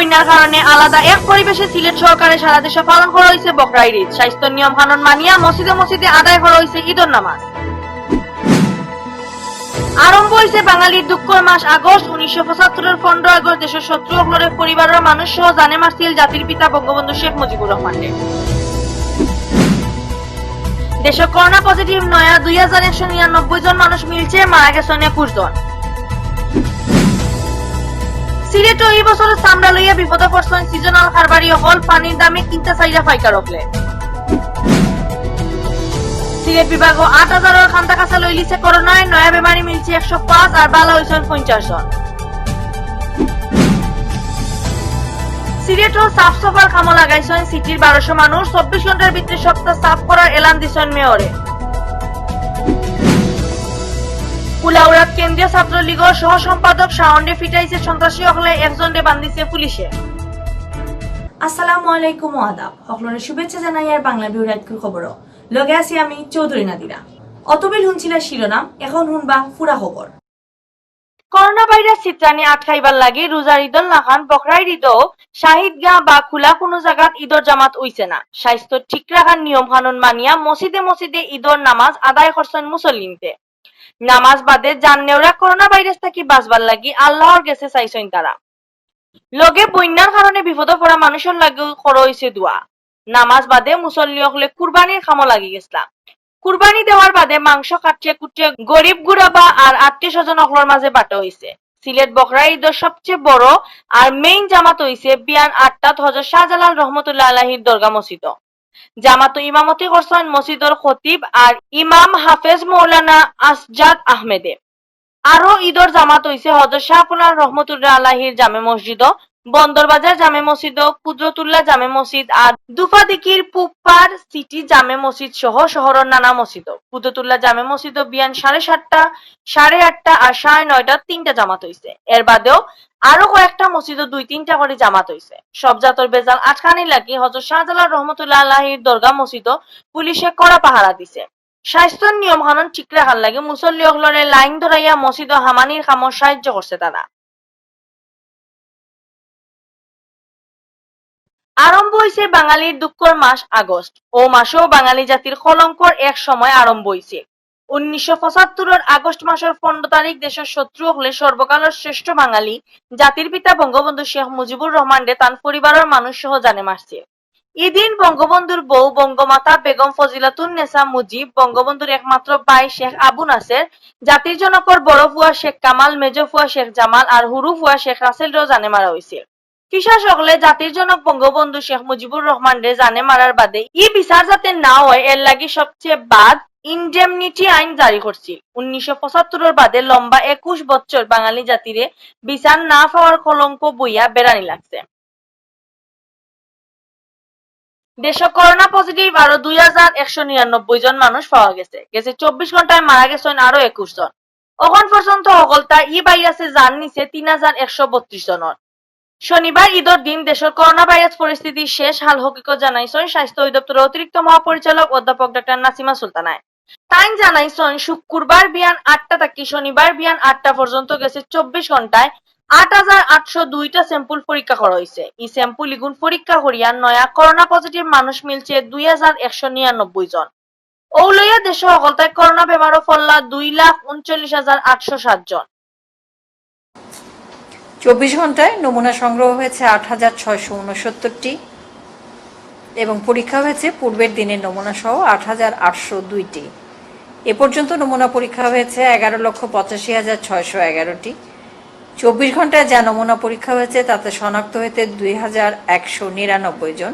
বন্যার কারণে আলাদা এক পরিবেশে সিলেট সরকারের সারা দেশে পালন করা হয়েছে বকরাইর ঈদ। স্বাস্থ্য নিয়ম কানুন মানিয়া মসজিদে মসজিদে আদায় করা হয়েছে ঈদের নামাজ। আরম্ভ হয়েছে বাঙালির দুঃখের মাস আগস্ট। 1975 15 আগস্ট দেশের শত্রু অগ্ররের পরিবারের মানুষ সহ জানে মারছিল জাতির পিতা বঙ্গবন্ধু শেখ মুজিবুর রহমানের। দেশে করোনা পজিটিভ নয়া 2199 জন মানুষ মিলছে, মারা গেছেন 21 জন। সিলেটও এই বছর চামড়া লইয়া বিপদে পড়ছেন সিজনাল খারবারি হল, পানির দামে কিনতে চাইরা পাইকার হকলে। সিলেট বিভাগ 8000 খান্তা কাছা লই লিছে করোনায়, নয়া বেমারি মিলছে 105 আর বালা হইছেন 50 জন। সিলেটও সাফ সাফার কামো লাগাইছেন সিটির 1200 মানুষ। 24 ঘন্টার ভিতরে সপ্তাহ সাফ করার এলান দিছেন মেয়রে। কুলাউড়াত কেন্দ্রীয় ছাত্রলীগের সহ সম্পাদক শাওনরে ফিটাইছে সন্ত্রাসী হকলে, একজনরে বান্ধিছে পুলিশে। আসসালামু আলাইকুম আদাব, হকলরে শুভেচ্ছা জানাই আর বাংলাভিউ নাইটকুর খবর লগে আছি আমি চৌধুরী নাদিরা। অতবিল হুনছিলা শিরোনাম, এখন হুনবা পুরা খবর। করোনা ভাইরাস চিত্রানি আটকাইবার লাগে রোজার ঈদল নাখান বকরাইর ঈদও শাহিদগাহ বা খোলা কোনো জায়গাত ঈদর জামাত হইছে না। স্বাস্থ্য ঠিক রাখার নিয়ম কানুন মানিয়া মসজিদে মসজিদে ঈদর নামাজ আদায় করছেন মুসল্লিনতে। নামাজ বাদে জাননেওরা করোনা ভাইরাস থাকি বাঁচবার লাগি আল্লাহর কাছে চাইছেন তারা। লগে বন্যার কারণে বিপদে পড়া মানুষের লাগেও করা হইছে দোয়া। নামাজ বাদে মুসল্লি হকলে কুরবানির খামো লাগি গেছিলাম। কুরবানি দেওয়ার বাদে মাংস কাটিয়ে কুটিয়ে গরিব গুড়াবা আর আত্মীয় স্বজন অকলার মাঝে বাটা হইছে। সিলেট বকরা ঈদের সবচেয়ে বড় আর মেইন জামাত হইছে বিয়ান 8টাত হযরত শাহজালাল রহমতুল্লাহ আলাইহির দরগা মসজিদ। জামাত ইমামতি করছেন মসজিদের খতিব আর ইমাম হাফেজ মৌলানা আসজাদ আহমেদে। আরো ঈদর জামাত হইছে হযরত শাহপুরান রহমতুল্লাহ আলাইহির জামে মসজিদ, বন্দরবাজার জামে মসজিদ, কুদরতুল্লাহ জামে মসজিদ আর দুফাদিকির পুপার সিটি জামে মসজিদ সহ শহরের নানা মসজিদ। কুদরতুল্লাহ জামে মসজিদ বিয়ান 7:30, 8:30 আর 9:30 তিনটা জামাত হইছে। এর বাদেও আরো কয়েকটা মসজিদ 2-3টা করে জামাত হইছে। সব জাতর বেজাল আটকানি লাগি হযরত শাহজালাল রহমতুল্লাহ আলাইহির দরগা মসজিদ পুলিশে কড়া পাহারা দিছে। স্বাস্থ্যের নিয়ম কানুন ঠিক রাখার লাগে মুসল্লি অগলরে লাইন ধরাইয়া মসজিদ হামানির কামো সাহায্য করছে তারা। আরম্ভ হইছে বাঙালির দুঃখের মাস আগস্ট। ও মাসেও বাঙালি জাতির কলঙ্কর এক সময় আরম্ভ হইছে। 1975 আগস্ট মাসের 15 তারিখ দেশের শত্রু হলে সর্বকালের শ্রেষ্ঠ বাঙালি জাতির পিতা বঙ্গবন্ধু শেখ মুজিবুর রহমানরে তার পরিবারের মানুষ সহ জানে মারছে। এদিন বঙ্গবন্ধুর বউ বঙ্গমাতা বেগম ফজিলাতুন্নেসা মুজিব, বঙ্গবন্ধুর একমাত্র ভাই শেখ আবু নাসের, জাতির জনকর বড় ফুয়া শেখ কামাল, মেজ ফুয়া শেখ জামাল আর হুরু ফুয়া শেখ রাসেলরেও জানে মারা হয়েছে। ফিসা সকলে জাতির জনক বঙ্গবন্ধু শেখ মুজিবুর রহমানরে জানে মারার বাদে ই বিচার যাতে না হয় এর লাগি সবচেয়ে বাদ ইনডেমনিটি আইন জারি করছিল। 1975 বাদে লম্বা 21 বছর বাঙালি জাতিরে বিচার না পাওয়ার কলঙ্ক বইয়া বেড়ানি লাগছে। দেশে করোনা পজিটিভ আরো 2199 জন মানুষ পাওয়া গেছে। 24 ঘন্টায় মারা গেছেন আরো 21 জন। এখন পর্যন্ত অগলতা ই ভাইরাসে জান নিছে 3132 জনের। শনিবার ঈদের দিন দেশের করোনা ভাইরাস পরিস্থিতি শেষ হাল হকিকত জানাইছেন স্বাস্থ্য অধিদপ্তরের অতিরিক্ত মহাপরিচালক অধ্যাপক ডক্টর নাসিমা সুলতানায়। তাই জানাইছেন শুক্রবার বিয়ান 8টা থেকে শনিবার বিয়ান 8টা পর্যন্ত গেছে 24 ঘন্টায় 8802টা স্যাম্পল পরীক্ষা করা হয়েছে। এই স্যাম্পল ইগুন পরীক্ষা করিয়া নয়া করোনা পজিটিভ মানুষ মিলছে 2199 জন। ও লইয়া দেশে অগলতায় করোনা বেমারও ফল্লা 2,39,807 জন। 24 ঘন্টায় নমুনা সংগ্রহ হয়েছে 8669টি এবং পরীক্ষা হয়েছে পূর্বের দিনের নমুনা সহ 8802টি। এ পর্যন্ত নমুনা পরীক্ষা হয়েছে 11,85,611টি। 24 ঘন্টায় যা নমুনা পরীক্ষা হয়েছে তাতে শনাক্ত হয়েছে 2199 জন।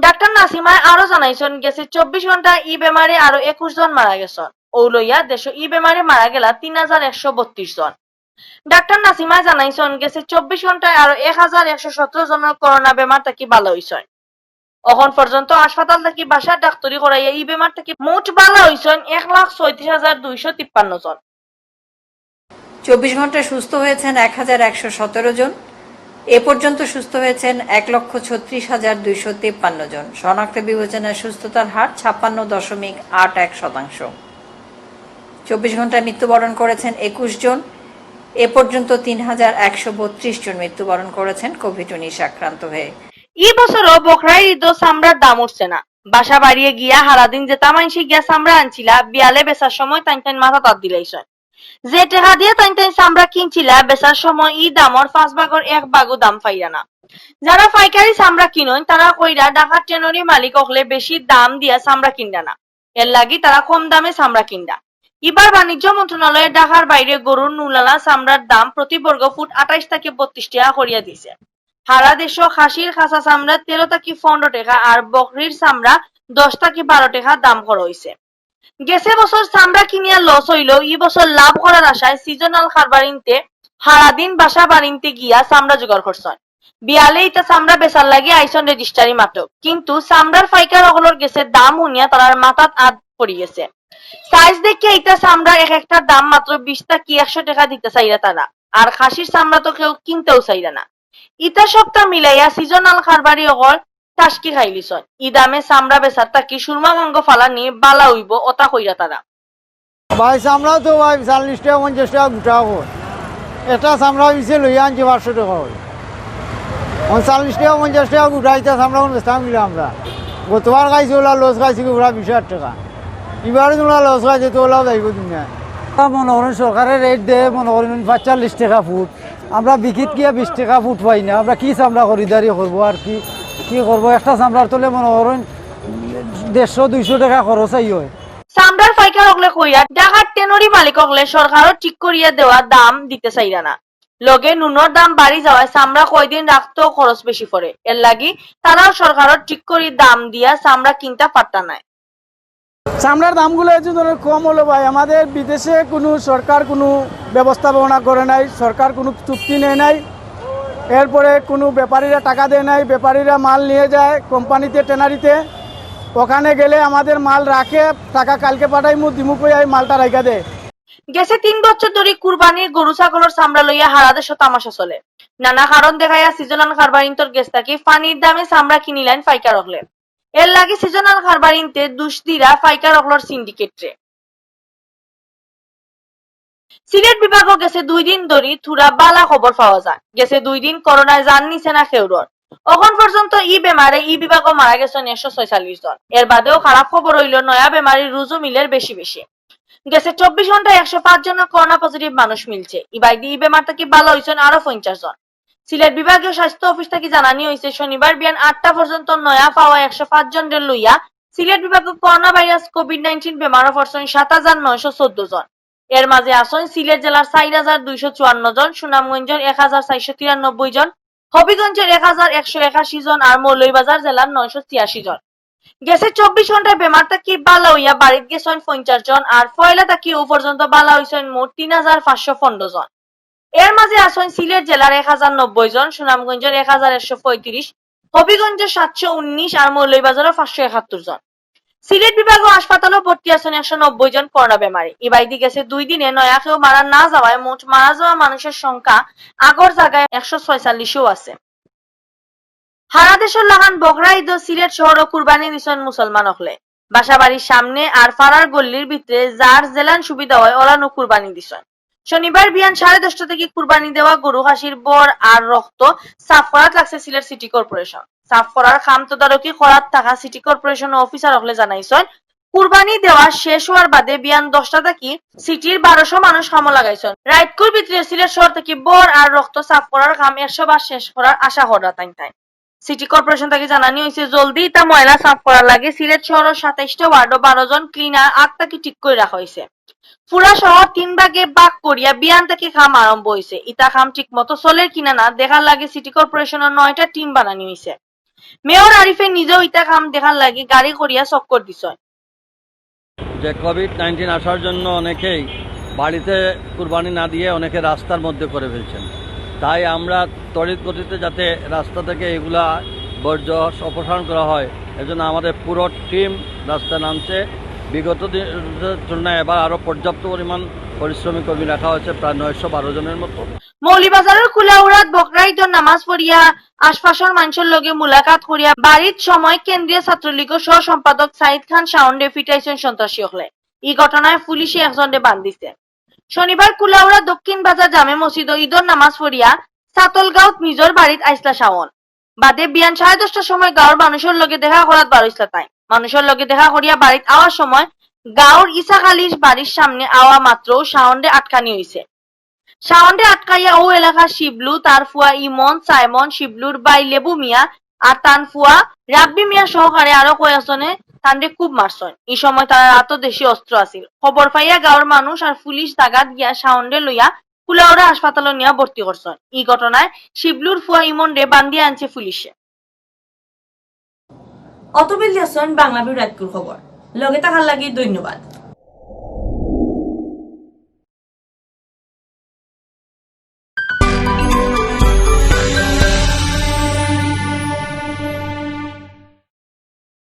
ডাক্তার নাসিমায় আরো জানাইছেন গেছে 24 ঘন্টায় ই বেমারে আরো 21 জন মারা গেছেন। ও লইয়া দেশে ই বেমারে মারা গেলা 3132 জন। ডাক্তার নাসিমায় জানাইছেন গেছে 24 ঘন্টায় আরো 1117 জনের করোনা বেমার থেকে ভালো হইছেন। এখন পর্যন্ত হাসপাতাল থেকে বাসা ডাক্তারি করাইয়া ই বেমার থেকে মোট ভালো হইছেন 1,36,253 জন। 24 ঘন্টায় সুস্থ হয়েছেন 1117 জন। এ পর্যন্ত সুস্থ হয়েছেন 1,36,253 জন। শনাক্ত বিবেচনায় সুস্থতার হার 56.81%। 24 ঘন্টায় মৃত্যুবরণ করেছেন 21 জন। এ পর্যন্ত ৩,১৩২ জন মৃত্যুবরণ করেছেন কোভিড-19 আক্রান্ত হয়ে। এই বছরও বকরাই ঈদ চামড়ার দাম উঠছে না। বাসা বাড়িয়ে গিয়া হারাদিন যেটা মানসি গিয়া চামড়া আনছিলা বিয়ালে বেচার সময় টাইন মাথা তাত দিলাইছে। যে টাকা দিয়ে টাইন চামড়া কিনছিলা বেচার সময় ই দামর 5 ভাগের 1 ভাগও দাম পাইরা না। যারা পাইকারি চামড়া কিনেন তারা কইরা ঢাকার ট্রেনারি মালিক হলে বেশি দাম দিয়া চামড়া কিনডা না, এর লাগি তারা কম দামে চামড়া কিনডা। এবার বাণিজ্য মন্ত্রণালয়ে ঢাকার বাইরে গরুর নুলালা চামড়ার দাম প্রতি বর্গ ফুট 28 থেকে 32 টাকা করিয়া দিছে। সারা দেশে খাসির খাসা চামড়া 13 থেকে 15 টাকা আর বকরির চামড়া 10 থেকে 12 টাকা দাম করা হইছে। গেছে বছর চামড়া কিনিয়া লস হইল, এই বছর লাভ করার আশায় সিজনাল খারবারিনতে সারাদিন বাসা বাড়িতে গিয়া চামড়া জোগাড় করছেন। বিয়ালে ইটা চামড়া বেচার লাগে আইসন রেজিস্ট্রারি মাত্র, কিন্তু চামড়ার ফাইকার অগলর গেছে দাম শুনিয়া তার মাথাত আদ পড়ি গেছে। সাইজ দেখে এটা চামড়া এক একটার দাম মাত্র 20 থেকে 100 টাকা দিতে চাইরা তারা, আর খাসির চামড়া তো কেউ কিনতেও চাইরা না। ইটা সপ্তাহ মিলাইয়া সিজনাল খারবারি অগল টাস্কি খাইলিছন। ই দামে চামড়া বেচার তাকি সুরমা গঙ্গ ফালানি বালা হইব ওটা কইরা তারা। ভাই চামড়া তো ভাই 40 টাকা 50 টাকা গোটা হয়। এটা চামড়া পিছিয়ে লইয়া আনছি 500 টাকা হয়। 40 টাকা 50 টাকা গোটা এটা চামড়া বেচতাম গেলে আমরা। গতবার খাইছি ওলা লস খাইছি ওরা 20,000 টাকা। এবারে তোলা লস খাইছে তো ওলাও যাইব দুনিয়া। মনে করেন সরকারের রেট দেয় মনে করেন 45 টাকা ফুট, আমরা বিকিত গিয়ে 20 টাকা ফুট পাই না। আমরা কি চামড়া খরিদারি করবো আর কি করবো? একটা চামড়ার তোলে মনে করেন 150-200 টাকা খরচ হয়। চামড়ার ফাইকার হকলে কইরা ঢাকার টেনরি মালিক হকলে সরকারও ঠিক করিয়া দেওয়া দাম দিতে চাইরা না। লগে নুনের দাম বাড়ি যাওয়ায় চামড়া কয়দিন রাখতেও খরচ বেশি পড়ে, এর লাগি তারাও সরকারও ঠিক করি দাম দিয়া চামড়া কিনতে পারতা নাই। চামড়ার দামগুলো একটু কম হলো ভাই। আমাদের বিদেশে কোনো সরকার কোনো ব্যবস্থাপনা করে নাই, সরকার কোনো চুক্তি নেয় নাই, এরপরে কোনো ব্যাপারীরা টাকা দেয় নাই। ব্যাপারীরা মাল নিয়ে যায় কোম্পানিতে টেনারিতে, ওখানে গেলে আমাদের মাল রাখে, টাকা কালকে পাঠাই দিমু কই মালটা রাখা দেয়। গেছে 3 বছর ধরে কুরবানির গরু ছাগলের চামড়া লইয়া হারা দেশ তামাশা চলে। নানা কারণ দেখাইয়া সিজনাল খারবারিন্তর গেছ থাকি পানির দামে চামড়া কিনিলেন ফাইকার হকলে। এর লাগে সিজনাল খারবারিনতে দুষ্দিরা ফাইকার হকলর সিন্ডিকেটরে। সিলেট বিভাগও গেছে 2 দিন ধরে থুরা বালা খবর পাওয়া যায়। গেছে 2 দিন করোনায় জান নিছে না খেউরর। এখন পর্যন্ত বেমারে বিভাগও মারা গেছেন 146 জন। এর বাদেও খারাপ খবর হইল নয়া বেমারির রুজু মিলের বেশি বেশি। গেছে 24 ঘন্টায় 105 জনের করোনা পজিটিভ মানুষ মিলছে। ইবাইদি বেমার থেকে ভালো হয়েছেন আরো 50 জন। সিলেট বিভাগীয় স্বাস্থ্য অফিস থেকে জানানি হয়েছে শনিবার বিয়ান 8টা পর্যন্ত নয়া পাওয়া 105 জনের লইয়া সিলেট বিভাগে করোনা ভাইরাস কোভিড-19 বেমারও পড়ছেন 7,914 জন। এর মাঝে আসন সিলেট জেলার 4,254 জন, সুনামগঞ্জের 1,493 জন, হবিগঞ্জের 1,181 জন আর মৌলভীবাজার জেলার 986 জন। গেছে 24 ঘন্টায় বেমার থাকি বালা হইয়া বাড়িত গেছেন 50 জন আর ফয়লা থাকি ও পর্যন্ত বালা হইছেন মোট 3,515 জন। এর মাঝে আসন সিলেট জেলার 1,090 জন, সুনামগঞ্জের 1,135, হবিগঞ্জের 719 আর মৌলভীবাজারের 571 জন। সিলেট বিভাগ ও হাসপাতালে ভর্তি আছেন 190 জন করোনা বেমারি। ইবাইদি গেছে 2 দিনে নয়া কেউ মারা না যাওয়ায় মোট মারা যাওয়া মানুষের সংখ্যা আগর জায়গায় 146ও আছে। সারা দেশের লাগান বকরা ঈদ সিলেট শহর কুরবানি দিছেন মুসলমান হকলে। বাসা বাড়ির সামনে আর ফারার গল্লির ভিতরে যার জেলান সুবিধা হয় ওলানো কুরবানি দিছেন। শনিবার বিয়ান 10:30 থেকে কুরবানি দেওয়া গরু খাসির বর আর রক্ত সাফ করাত লাগছে সিলেট সিটি কর্পোরেশন। সাফ করার খাম তদারকি করাত থাকা সিটি কর্পোরেশন অফিসার হকলে জানাইছেন কুরবানি দেওয়া শেষ হওয়ার বাদে বিয়ান 10টা থেকে সিটির 1200 মানুষ খামো লাগাইছেন। রাইতকুর ভিতরে সিলেট শহর থেকে বর আর রক্ত সাফ করার খাম 100 বার শেষ করার আশা করা তাই। সিটি কর্পোরেশন থেকে জানানি হয়েছে জলদি তা ময়লা সাফ করার লাগে সিলেট শহরের 27টা ওয়ার্ড ও 12 জন ক্লিনার আটটাকে ঠিক করে রাখা হয়েছে। পুরা শহর 3 ভাগে ভাগ করিয়া বিয়ান থেকে খাম আরম্ভ হয়েছে। ইতা খাম ঠিক মতো চলে কিনা না দেখার লাগে সিটি কর্পোরেশনের 9টা টিম বানানি হয়েছে। মেয়র আরিফে নিজেও ইতা খাম দেখার লাগে গাড়ি করিয়া চক্কর দিছে। যে কোভিড-19 আসার জন্য অনেকেই বাড়িতে কুরবানি না দিয়ে অনেকে রাস্তার মধ্যে করে ফেলছেন। তাই আমরা তড়িৎ গতিতে যাতে রাস্তা থেকে এগুলা বর্জ্য অপসারণ করা হয় এজন্য আমাদের পুরো টিম রাস্তায় নামছে। বিগত দিনের জন্য এবার আরো পর্যাপ্ত পরিমাণ পরিশ্রমী কর্মী রাখা হয়েছে, প্রায় 912 জনের মতো। মৌলভীবাজারের কুলাউড়াত বকরা ঈদের নামাজ পড়িয়া আশপাশের মানুষের লগে মুলাকাত করিয়া বাড়ির সময় কেন্দ্রীয় ছাত্রলীগের সহ সম্পাদক সাইদ খান সাউন্ডে ফিটাইছেন সন্ত্রাসী হলে। এই ঘটনায় পুলিশে একজনকে বান্ধিছে। শনিবার কুলাউড়া দক্ষিণ বাজার জামে মসজিদ ঈদর নামাজ পড়িয়া সাতলগাঁও নিজর বাড়িত আইসলা শাওন। বাদে বিয়ান 10:30টার সময় গাঁৱৰ মানুষের লগে দেখা করাত বারইসলা তাই। মানুষের লগে দেখা করিয়া বাড়িত আওয়ার সময় গাঁৱৰ ইসাক আলীর বাড়ির সামনে আওয়া মাত্র শাওনরে আটকানি হইছে। শাওনরে আটকাইয়া ও এলাকার শিবলু, তার ফুয়া ইমন, সাইমন, শিবলুর বাই লেবু মিয়া আর তান ফুয়া রাব্বি মিয়া সহকারে আরো কয়েকজনে তান্ডে খুব মারছেন। এই সময় তারা রাত দেশি অস্ত্র আছিল। খবর পাইয়া গাঁৱৰ মানুষ আর পুলিশ জাগাত গিয়া শাওনরে লইয়া কুলাউড়া হাসপাতালে নিয়ে ভর্তি করছেন। এই ঘটনায় শিবলুর ফুয়া ইমন রে বান্দিয়া আনছে পুলিশে। অতবিল দিয়েছেন বাংলাভিউ রাতকুর খবর। লগে থাকার লাগি ধন্যবাদ।